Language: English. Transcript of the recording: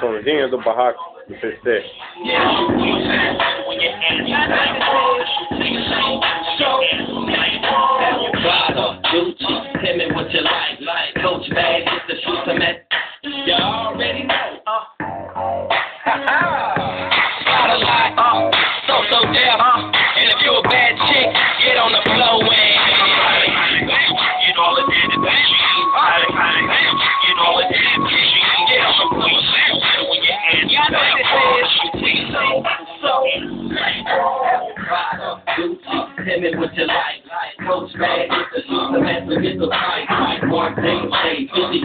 Somzinho do barraco do CC. Tell me what you like. Coach bag, get the shoes to match. You already know. So there, and if you a bad chick, get on the floor and get all the damn bitch. Get all the damn bitch. Get on the floor when your hands y'all know tell me what you like. Coach bag, get the shoes to match. Get the fight. One thing, 50